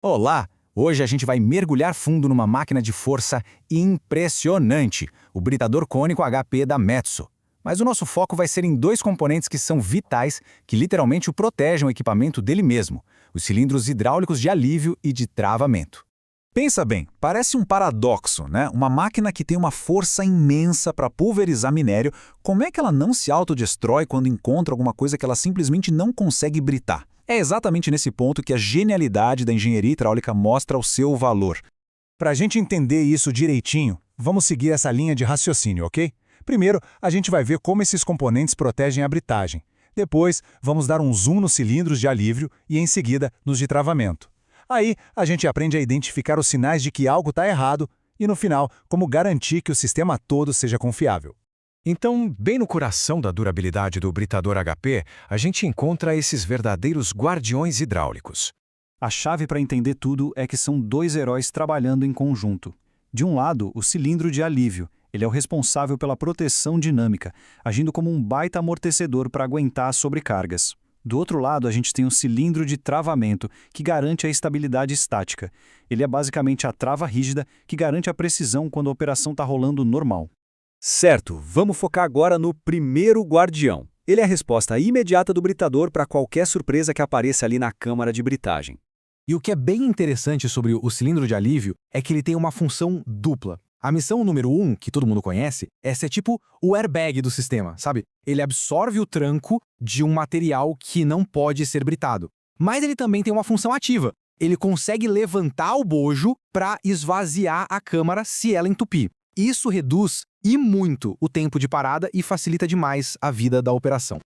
Olá! Hoje a gente vai mergulhar fundo numa máquina de força impressionante, o britador cônico HP da Metso. Mas o nosso foco vai ser em dois componentes que são vitais, que literalmente o protegem o equipamento dele mesmo, os cilindros hidráulicos de alívio e de travamento. Pensa bem, parece um paradoxo, né? Uma máquina que tem uma força imensa para pulverizar minério, como é que ela não se autodestrói quando encontra alguma coisa que ela simplesmente não consegue britar? É exatamente nesse ponto que a genialidade da engenharia hidráulica mostra o seu valor. Para a gente entender isso direitinho, vamos seguir essa linha de raciocínio, ok? Primeiro, a gente vai ver como esses componentes protegem a britagem. Depois, vamos dar um zoom nos cilindros de alívio e, em seguida, nos de travamento. Aí, a gente aprende a identificar os sinais de que algo está errado e, no final, como garantir que o sistema todo seja confiável. Então, bem no coração da durabilidade do britador HP, a gente encontra esses verdadeiros guardiões hidráulicos. A chave para entender tudo é que são dois heróis trabalhando em conjunto. De um lado, o cilindro de alívio. Ele é o responsável pela proteção dinâmica, agindo como um baita amortecedor para aguentar as sobrecargas. Do outro lado, a gente tem o cilindro de travamento, que garante a estabilidade estática. Ele é basicamente a trava rígida que garante a precisão quando a operação está rolando normal. Certo, vamos focar agora no primeiro guardião. Ele é a resposta imediata do britador para qualquer surpresa que apareça ali na câmara de britagem. E o que é bem interessante sobre o cilindro de alívio é que ele tem uma função dupla. A missão número 1, que todo mundo conhece, é ser tipo o airbag do sistema, sabe? Ele absorve o tranco de um material que não pode ser britado. Mas ele também tem uma função ativa. Ele consegue levantar o bojo para esvaziar a câmara se ela entupir. Isso reduz e muito o tempo de parada e facilita demais a vida da operação.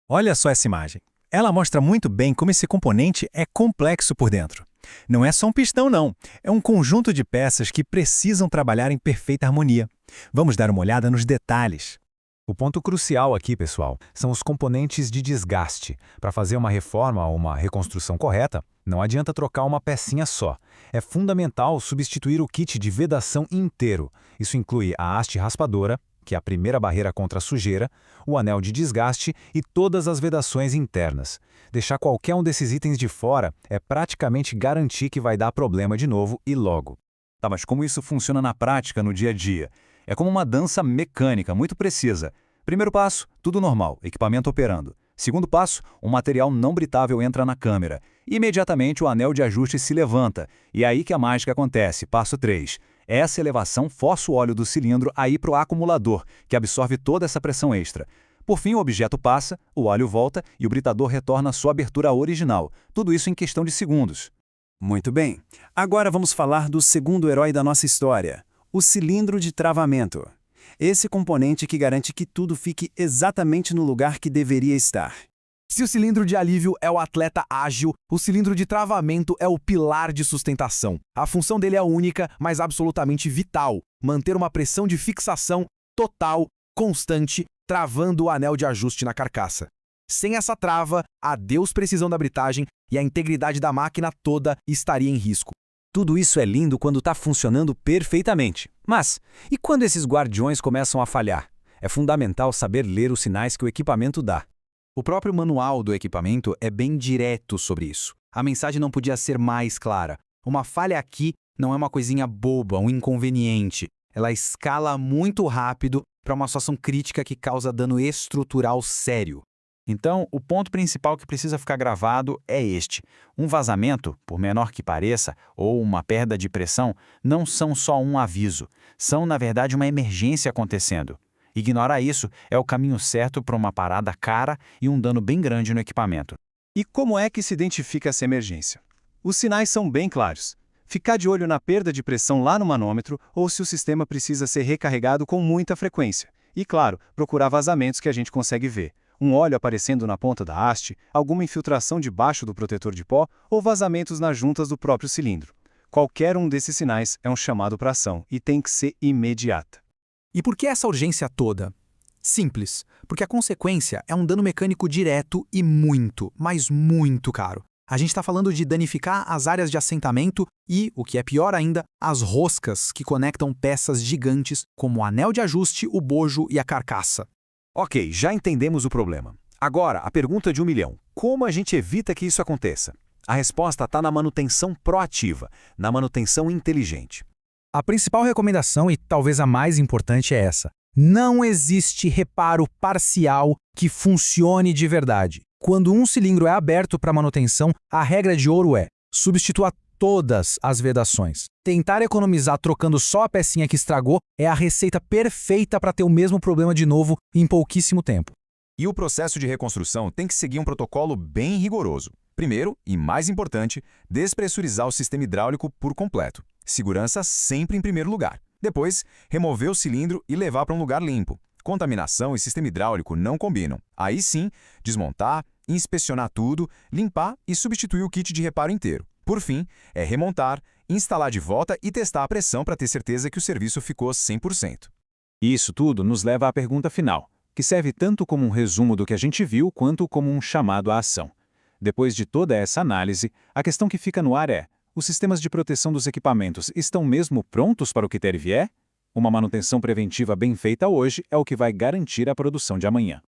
Olha só essa imagem. Ela mostra muito bem como esse componente é complexo por dentro. Não é só um pistão, não. É um conjunto de peças que precisam trabalhar em perfeita harmonia. Vamos dar uma olhada nos detalhes. O ponto crucial aqui, pessoal, são os componentes de desgaste. Para fazer uma reforma ou uma reconstrução correta, não adianta trocar uma pecinha só. É fundamental substituir o kit de vedação inteiro. Isso inclui a haste raspadora, que é a primeira barreira contra a sujeira, o anel de desgaste e todas as vedações internas. Deixar qualquer um desses itens de fora é praticamente garantir que vai dar problema de novo e logo. Tá, mas como isso funciona na prática, no dia a dia? É como uma dança mecânica, muito precisa. Primeiro passo, tudo normal, equipamento operando. Segundo passo, um material não britável entra na câmera. Imediatamente o anel de ajuste se levanta. E é aí que a mágica acontece. Passo 3. Essa elevação força o óleo do cilindro a ir para o acumulador, que absorve toda essa pressão extra. Por fim, o objeto passa, o óleo volta e o britador retorna à sua abertura original. Tudo isso em questão de segundos. Muito bem. Agora vamos falar do segundo herói da nossa história, o cilindro de travamento. Esse componente que garante que tudo fique exatamente no lugar que deveria estar. Se o cilindro de alívio é o atleta ágil, o cilindro de travamento é o pilar de sustentação. A função dele é única, mas absolutamente vital: manter uma pressão de fixação total, constante, travando o anel de ajuste na carcaça. Sem essa trava, adeus precisão da britagem e a integridade da máquina toda estaria em risco. Tudo isso é lindo quando está funcionando perfeitamente. Mas, e quando esses guardiões começam a falhar? É fundamental saber ler os sinais que o equipamento dá. O próprio manual do equipamento é bem direto sobre isso. A mensagem não podia ser mais clara. Uma falha aqui não é uma coisinha boba, um inconveniente. Ela escala muito rápido para uma situação crítica que causa dano estrutural sério. Então, o ponto principal que precisa ficar gravado é este. Um vazamento, por menor que pareça, ou uma perda de pressão, não são só um aviso. São, na verdade, uma emergência acontecendo. Ignorar isso é o caminho certo para uma parada cara e um dano bem grande no equipamento. E como é que se identifica essa emergência? Os sinais são bem claros. Ficar de olho na perda de pressão lá no manômetro ou se o sistema precisa ser recarregado com muita frequência. E, claro, procurar vazamentos que a gente consegue ver. Um óleo aparecendo na ponta da haste, alguma infiltração debaixo do protetor de pó ou vazamentos nas juntas do próprio cilindro. Qualquer um desses sinais é um chamado para ação e tem que ser imediata. E por que essa urgência toda? Simples, porque a consequência é um dano mecânico direto e muito, mas muito caro. A gente está falando de danificar as áreas de assentamento e, o que é pior ainda, as roscas que conectam peças gigantes como o anel de ajuste, o bojo e a carcaça. Ok, já entendemos o problema. Agora, a pergunta de 1 milhão. Como a gente evita que isso aconteça? A resposta está na manutenção proativa, na manutenção inteligente. A principal recomendação, e talvez a mais importante, é essa. Não existe reparo parcial que funcione de verdade. Quando um cilindro é aberto para manutenção, a regra de ouro é: substitua todas as vedações. Tentar economizar trocando só a pecinha que estragou é a receita perfeita para ter o mesmo problema de novo em pouquíssimo tempo. E o processo de reconstrução tem que seguir um protocolo bem rigoroso. Primeiro, e mais importante, despressurizar o sistema hidráulico por completo. Segurança sempre em primeiro lugar. Depois, remover o cilindro e levar para um lugar limpo. Contaminação e sistema hidráulico não combinam. Aí sim, desmontar, inspecionar tudo, limpar e substituir o kit de reparo inteiro. Por fim, é remontar, instalar de volta e testar a pressão para ter certeza que o serviço ficou 100%. E isso tudo nos leva à pergunta final, que serve tanto como um resumo do que a gente viu quanto como um chamado à ação. Depois de toda essa análise, a questão que fica no ar é: os sistemas de proteção dos equipamentos estão mesmo prontos para o que der e vier? Uma manutenção preventiva bem feita hoje é o que vai garantir a produção de amanhã.